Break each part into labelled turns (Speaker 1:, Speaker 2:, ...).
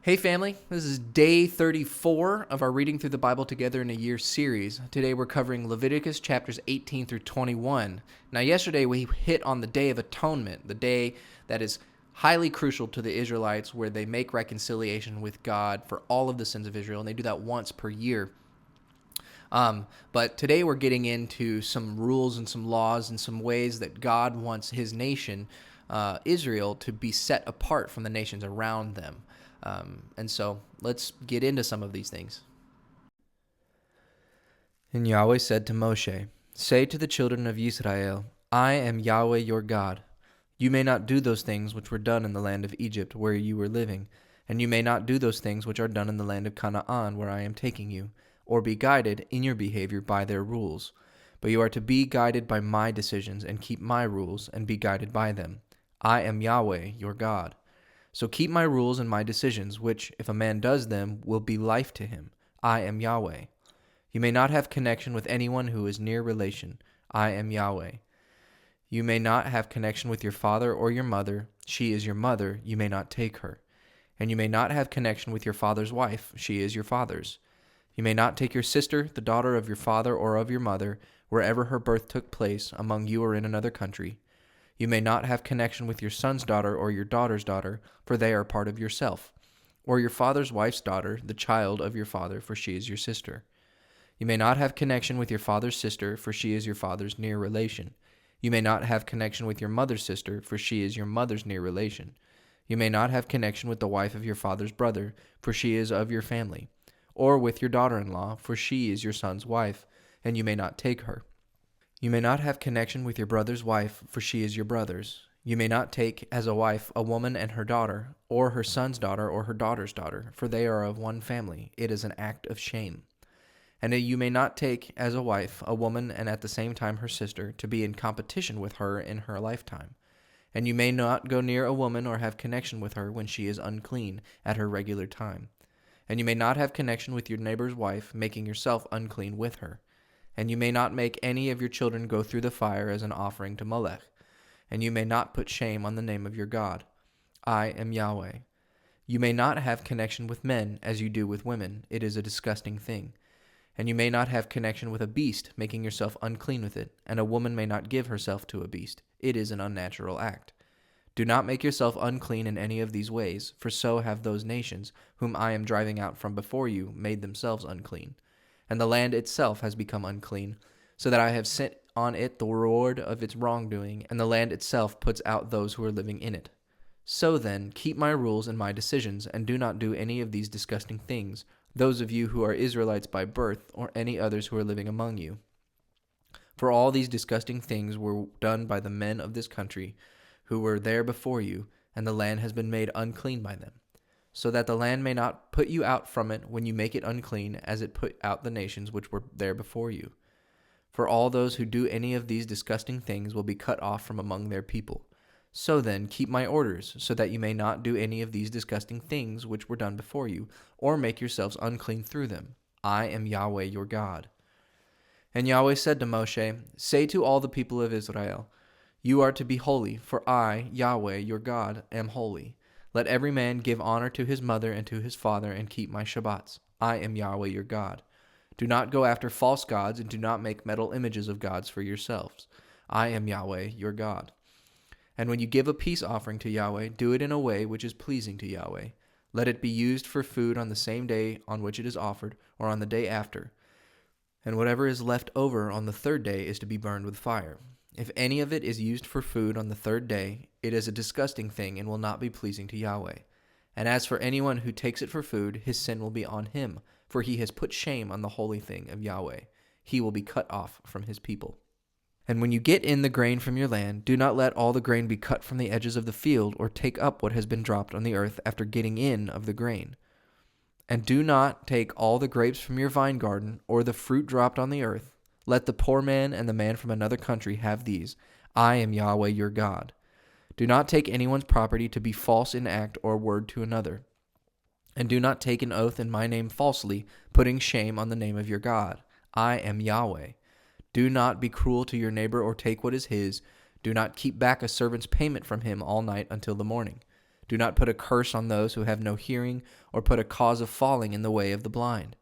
Speaker 1: Hey family, this is day 34 of our Reading Through the Bible Together in a Year series. Today we're covering Leviticus chapters 18 through 21. Now yesterday we hit on the Day of Atonement, the day that is highly crucial to the Israelites where they make reconciliation with God for all of the sins of Israel, and they do that once per year. But today we're getting into some rules and some laws and some ways that God wants his nation, Israel, to be set apart from the nations around them. And so let's get into some of these things. And Yahweh said to Moshe, "Say to the children of Israel, I am Yahweh your God. You may not do those things which were done in the land of Egypt where you were living, and you may not do those things which are done in the land of Canaan where I am taking you, or be guided in your behavior by their rules. But you are to be guided by my decisions and keep my rules and be guided by them. I am Yahweh your God. So keep my rules and my decisions, which, if a man does them, will be life to him. I am Yahweh. You may not have connection with anyone who is near relation. I am Yahweh. You may not have connection with your father or your mother. She is your mother. You may not take her. And you may not have connection with your father's wife. She is your father's. You may not take your sister, the daughter of your father or of your mother, wherever her birth took place, among you or in another country. You may not have connection with your son's daughter or your daughter's daughter, for they are part of yourself, or your father's wife's daughter, the child of your father, for she is your sister. You may not have connection with your father's sister, for she is your father's near relation. You may not have connection with your mother's sister, for she is your mother's near relation. You may not have connection with the wife of your father's brother, for she is of your family, or with your daughter-in-law, for she is your son's wife, and you may not take her. You may not have connection with your brother's wife, for she is your brother's. You may not take as a wife a woman and her daughter, or her son's daughter or her daughter's daughter, for they are of one family. It is an act of shame. And you may not take as a wife a woman and at the same time her sister, to be in competition with her in her lifetime. And you may not go near a woman or have connection with her when she is unclean at her regular time. And you may not have connection with your neighbor's wife, making yourself unclean with her. And you may not make any of your children go through the fire as an offering to Molech. And you may not put shame on the name of your God. I am Yahweh. You may not have connection with men as you do with women. It is a disgusting thing. And you may not have connection with a beast, making yourself unclean with it. And a woman may not give herself to a beast. It is an unnatural act. Do not make yourself unclean in any of these ways, for so have those nations, whom I am driving out from before you, made themselves unclean. And the land itself has become unclean, so that I have sent on it the reward of its wrongdoing, and the land itself puts out those who are living in it. So then, keep my rules and my decisions, and do not do any of these disgusting things, those of you who are Israelites by birth, or any others who are living among you. For all these disgusting things were done by the men of this country, who were there before you, and the land has been made unclean by them. So that the land may not put you out from it when you make it unclean, as it put out the nations which were there before you. For all those who do any of these disgusting things will be cut off from among their people. So then, keep my orders, so that you may not do any of these disgusting things which were done before you, or make yourselves unclean through them. I am Yahweh your God. And Yahweh said to Moshe, Say to all the people of Israel, You are to be holy, for I, Yahweh your God, am holy. Let every man give honor to his mother and to his father, and keep my Shabbats. I am Yahweh your God. Do not go after false gods, and do not make metal images of gods for yourselves. I am Yahweh your God. And when you give a peace offering to Yahweh, do it in a way which is pleasing to Yahweh. Let it be used for food on the same day on which it is offered, or on the day after. And whatever is left over on the third day is to be burned with fire. If any of it is used for food on the third day, it is a disgusting thing and will not be pleasing to Yahweh. And as for anyone who takes it for food, his sin will be on him, for he has put shame on the holy thing of Yahweh. He will be cut off from his people. And when you get in the grain from your land, do not let all the grain be cut from the edges of the field, or take up what has been dropped on the earth after getting in of the grain. And do not take all the grapes from your vine garden, or the fruit dropped on the earth. Let the poor man and the man from another country have these. I am Yahweh your God. Do not take anyone's property to be false in act or word to another. And do not take an oath in my name falsely, putting shame on the name of your God. I am Yahweh. Do not be cruel to your neighbor or take what is his. Do not keep back a servant's payment from him all night until the morning. Do not put a curse on those who have no hearing, or put a cause of falling in the way of the blind.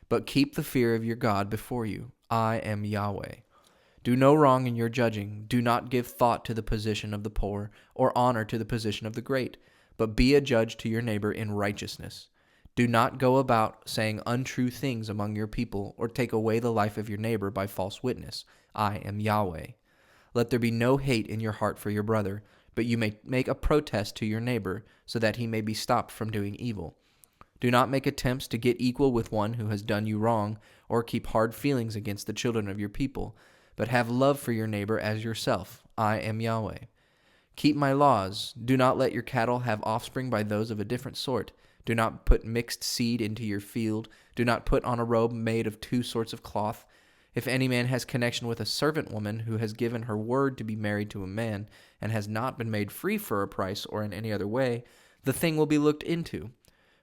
Speaker 1: But keep the fear of your God before you. I am Yahweh. Do no wrong in your judging. Do not give thought to the position of the poor, or honor to the position of the great, but be a judge to your neighbor in righteousness. Do not go about saying untrue things among your people, or take away the life of your neighbor by false witness. I am Yahweh. Let there be no hate in your heart for your brother, but you may make a protest to your neighbor, so that he may be stopped from doing evil. Do not make attempts to get equal with one who has done you wrong, or keep hard feelings against the children of your people, but have love for your neighbor as yourself. I am Yahweh. Keep my laws. Do not let your cattle have offspring by those of a different sort. Do not put mixed seed into your field. Do not put on a robe made of two sorts of cloth. If any man has connection with a servant woman who has given her word to be married to a man, and has not been made free for a price or in any other way, the thing will be looked into.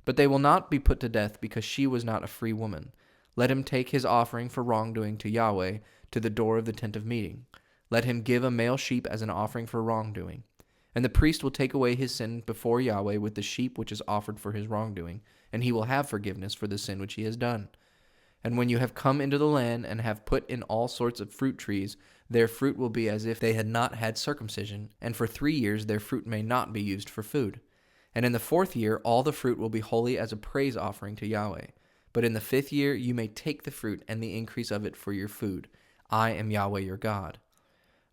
Speaker 1: But they will not be put to death because she was not a free woman. Let him take his offering for wrongdoing to Yahweh to the door of the tent of meeting. Let him give a male sheep as an offering for wrongdoing. And the priest will take away his sin before Yahweh with the sheep which is offered for his wrongdoing, and he will have forgiveness for the sin which he has done. And when you have come into the land and have put in all sorts of fruit trees, their fruit will be as if they had not had circumcision, and for 3 years their fruit may not be used for food. And in the 4th year all the fruit will be holy as a praise offering to Yahweh. But in the 5th year you may take the fruit and the increase of it for your food. I am Yahweh your God.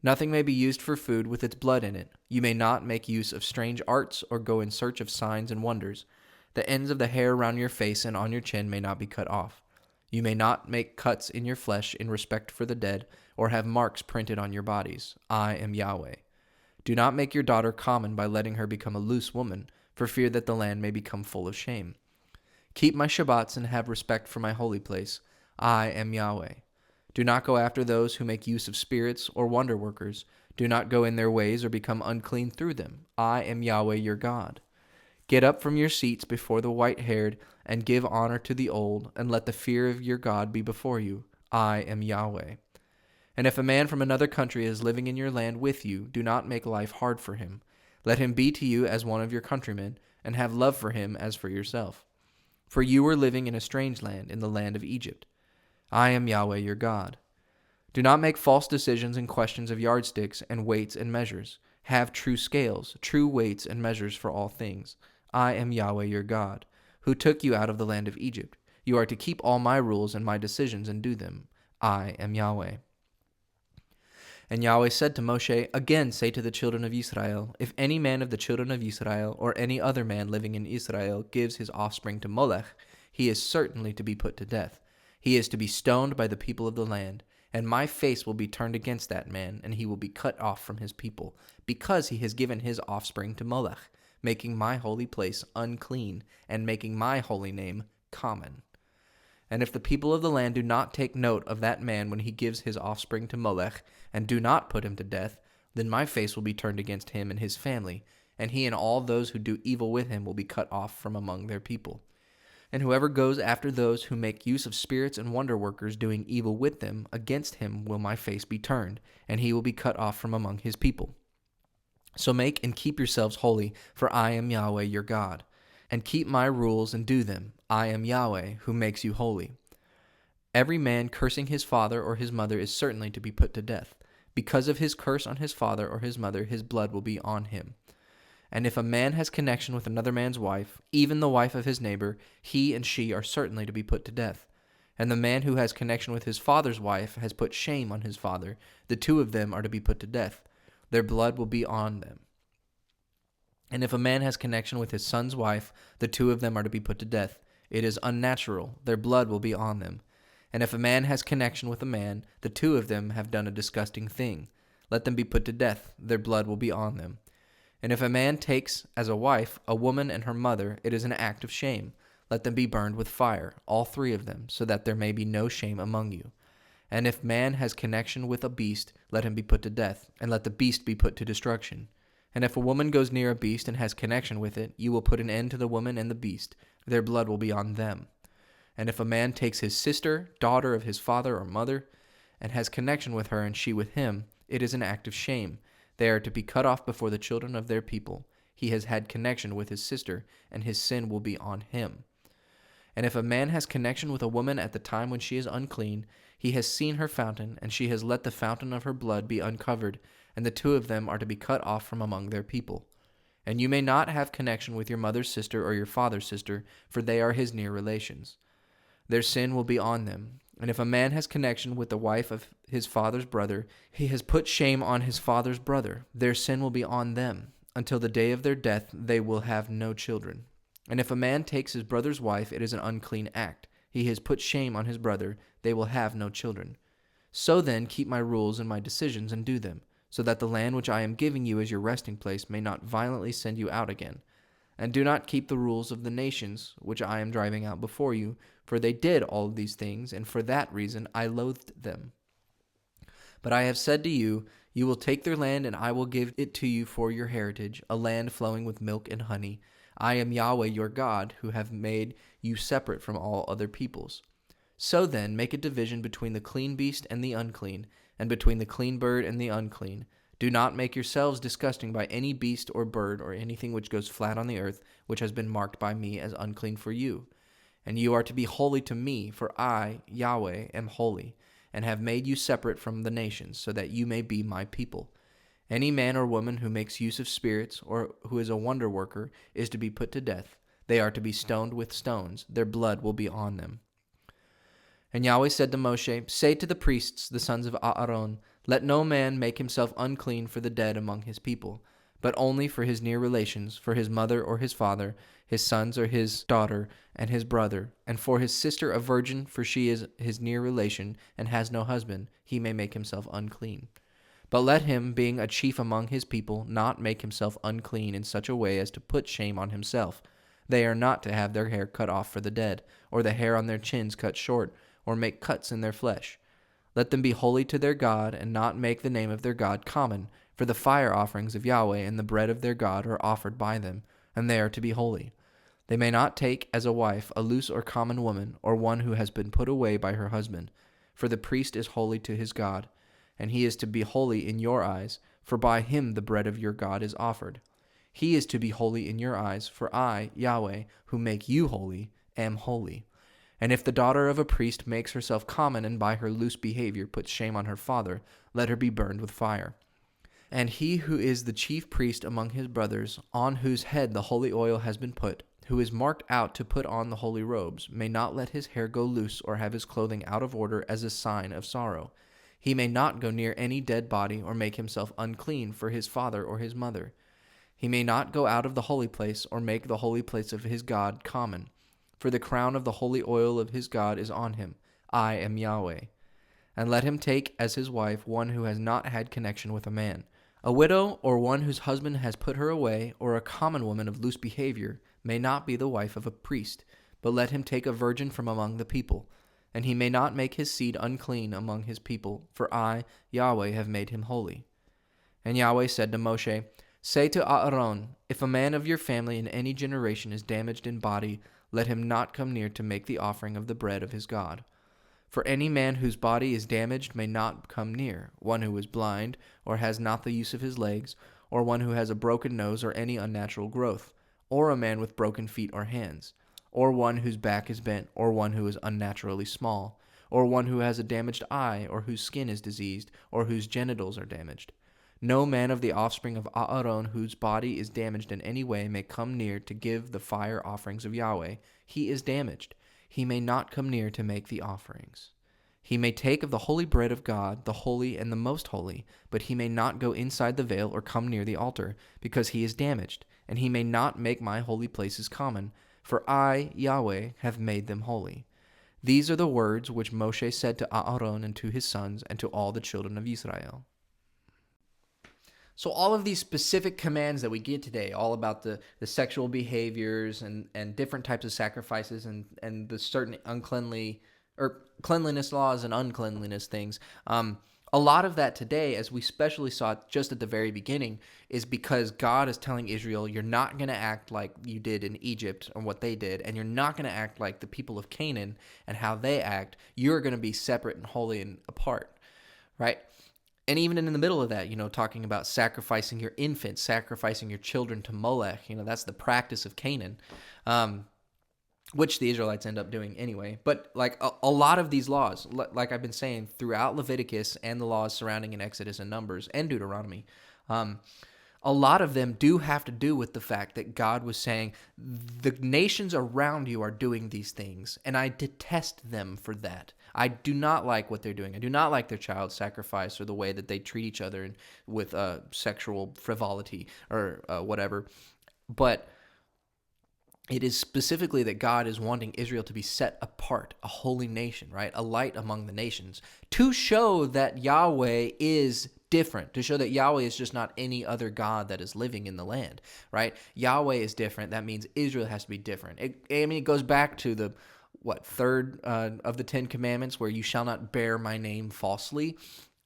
Speaker 1: Nothing may be used for food with its blood in it. You may not make use of strange arts or go in search of signs and wonders. The ends of the hair around your face and on your chin may not be cut off. You may not make cuts in your flesh in respect for the dead, or have marks printed on your bodies. I am Yahweh. Do not make your daughter common by letting her become a loose woman, for fear that the land may become full of shame. Keep my Shabbats and have respect for my holy place. I am Yahweh. Do not go after those who make use of spirits or wonder workers. Do not go in their ways or become unclean through them. I am Yahweh your God. Get up from your seats before the white-haired, and give honor to the old, and let the fear of your God be before you. I am Yahweh. And if a man from another country is living in your land with you, do not make life hard for him. Let him be to you as one of your countrymen, and have love for him as for yourself. For you were living in a strange land, in the land of Egypt. I am Yahweh your God. Do not make false decisions in questions of yardsticks and weights and measures. Have true scales, true weights and measures for all things. I am Yahweh your God, who took you out of the land of Egypt. You are to keep all my rules and my decisions and do them. I am Yahweh. And Yahweh said to Moshe, Again say to the children of Israel, if any man of the children of Israel, or any other man living in Israel, gives his offspring to Molech, he is certainly to be put to death. He is to be stoned by the people of the land, and my face will be turned against that man, and he will be cut off from his people, because he has given his offspring to Molech, making my holy place unclean, and making my holy name common. And if the people of the land do not take note of that man when he gives his offspring to Molech, and do not put him to death, then my face will be turned against him and his family, and he and all those who do evil with him will be cut off from among their people. And whoever goes after those who make use of spirits and wonder workers doing evil with them, against him will my face be turned, and he will be cut off from among his people. So make and keep yourselves holy, for I am Yahweh your God. And keep my rules and do them. I am Yahweh, who makes you holy. Every man cursing his father or his mother is certainly to be put to death. Because of his curse on his father or his mother, his blood will be on him. And if a man has connection with another man's wife, even the wife of his neighbor, he and she are certainly to be put to death. And the man who has connection with his father's wife has put shame on his father. The two of them are to be put to death. Their blood will be on them. And if a man has connection with his son's wife, the two of them are to be put to death. It is unnatural. Their blood will be on them. And if a man has connection with a man, the two of them have done a disgusting thing. Let them be put to death. Their blood will be on them. And if a man takes as a wife a woman and her mother, it is an act of shame. Let them be burned with fire, all three of them, so that there may be no shame among you. And if man has connection with a beast, let him be put to death, and let the beast be put to destruction. And if a woman goes near a beast and has connection with it, you will put an end to the woman and the beast. Their blood will be on them. And if a man takes his sister, daughter of his father or mother, and has connection with her and she with him, it is an act of shame. They are to be cut off before the children of their people. he has had connection with his sister, and his sin will be on him. And if a man has connection with a woman at the time when she is unclean, he has seen her fountain, and she has let the fountain of her blood be uncovered, and the two of them are to be cut off from among their people. And you may not have connection with your mother's sister or your father's sister, for they are his near relations. Their sin will be on them. And if a man has connection with the wife of his father's brother, he has put shame on his father's brother. Their sin will be on them. Until the day of their death, they will have no children. And if a man takes his brother's wife, it is an unclean act. He has put shame on his brother. They will have no children. So then, keep my rules and my decisions and do them, so that the land which I am giving you as your resting place may not violently send you out again. And do not keep the rules of the nations which I am driving out before you, for they did all of these things, and for that reason I loathed them. But I have said to you, you will take their land, and I will give it to you for your heritage, a land flowing with milk and honey. I am Yahweh your God, who have made you separate from all other peoples. So then, make a division between the clean beast and the unclean, and between the clean bird and the unclean. Do not make yourselves disgusting by any beast or bird or anything which goes flat on the earth, which has been marked by me as unclean for you. And you are to be holy to me, for I, Yahweh, am holy, and have made you separate from the nations, so that you may be my people. Any man or woman who makes use of spirits, or who is a wonder worker, is to be put to death. They are to be stoned with stones. Their blood will be on them. And Yahweh said to Moshe, say to the priests, the sons of Aaron, let no man make himself unclean for the dead among his people, but only for his near relations, for his mother or his father, his sons or his daughter, and his brother, and for his sister a virgin, for she is his near relation, and has no husband, he may make himself unclean. But let him, being a chief among his people, not make himself unclean in such a way as to put shame on himself. They are not to have their hair cut off for the dead, or the hair on their chins cut short, or make cuts in their flesh. Let them be holy to their God, and not make the name of their God common, for the fire offerings of Yahweh and the bread of their God are offered by them, and they are to be holy. They may not take as a wife a loose or common woman, or one who has been put away by her husband, for the priest is holy to his God, and he is to be holy in your eyes, for by him the bread of your God is offered. He is to be holy in your eyes, for I, Yahweh, who make you holy, am holy. And if the daughter of a priest makes herself common and by her loose behavior puts shame on her father, let her be burned with fire. And he who is the chief priest among his brothers, on whose head the holy oil has been put, who is marked out to put on the holy robes, may not let his hair go loose or have his clothing out of order as a sign of sorrow. He may not go near any dead body or make himself unclean for his father or his mother. He may not go out of the holy place or make the holy place of his God common. For the crown of the holy oil of his God is on him. I am Yahweh. And let him take as his wife one who has not had connection with a man. A widow or one whose husband has put her away, or a common woman of loose behavior, may not be the wife of a priest, but let him take a virgin from among the people. And he may not make his seed unclean among his people, for I, Yahweh, have made him holy. And Yahweh said to Moshe, say to Aaron, if a man of your family in any generation is damaged in body, let him not come near to make the offering of the bread of his God. For any man whose body is damaged may not come near, one who is blind, or has not the use of his legs, or one who has a broken nose or any unnatural growth, or a man with broken feet or hands, or one whose back is bent, or one who is unnaturally small, or one who has a damaged eye, or whose skin is diseased, or whose genitals are damaged. No man of the offspring of Aaron whose body is damaged in any way may come near to give the fire offerings of Yahweh. He is damaged. He may not come near to make the offerings. He may take of the holy bread of God, the holy and the most holy, but he may not go inside the veil or come near the altar, because he is damaged, and he may not make my holy places common, for I, Yahweh, have made them holy. These are the words which Moshe said to Aaron and to his sons and to all the children of Israel. So all of these specific commands that we get today, all about the sexual behaviors and different types of sacrifices and the certain uncleanly or cleanliness laws and uncleanliness things, a lot of that today, as we especially saw just at the very beginning, is because God is telling Israel, you're not going to act like you did in Egypt or what they did, and you're not going to act like the people of Canaan and how they act. You're going to be separate and holy and apart, right? And even in the middle of that, talking about sacrificing your infants, sacrificing your children to Molech, that's the practice of Canaan, which the Israelites end up doing anyway. But like a lot of these laws, like I've been saying throughout Leviticus and the laws surrounding in Exodus and Numbers and Deuteronomy, a lot of them do have to do with the fact that God was saying, the nations around you are doing these things, and I detest them for that. I do not like what they're doing. I do not like their child sacrifice or the way that they treat each other with sexual frivolity or whatever. But it is specifically that God is wanting Israel to be set apart, a holy nation, right? A light among the nations, to show that Yahweh is different, to show that Yahweh is just not any other God that is living in the land, right? Yahweh is different. That means Israel has to be different. It goes back to the, third of the 10 Commandments, where you shall not bear my name falsely.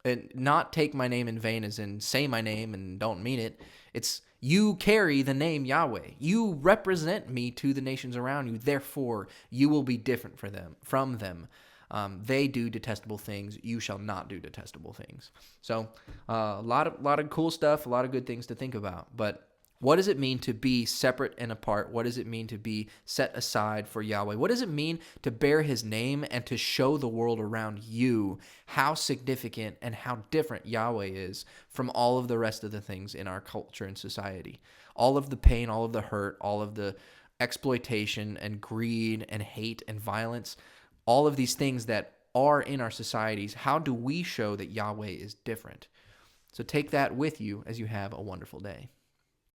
Speaker 1: And not take my name in vain, as in say my name and don't mean it. It's you carry the name Yahweh. You represent me to the nations around you. Therefore, you will be different from them. They do detestable things. You shall not do detestable things. So, a lot of cool stuff, a lot of good things to think about. But what does it mean to be separate and apart? What does it mean to be set aside for Yahweh? What does it mean to bear his name and to show the world around you how significant and how different Yahweh is from all of the rest of the things in our culture and society? All of the pain, all of the hurt, all of the exploitation and greed and hate and violence, all of these things that are in our societies, how do we show that Yahweh is different? So take that with you as you have a wonderful day.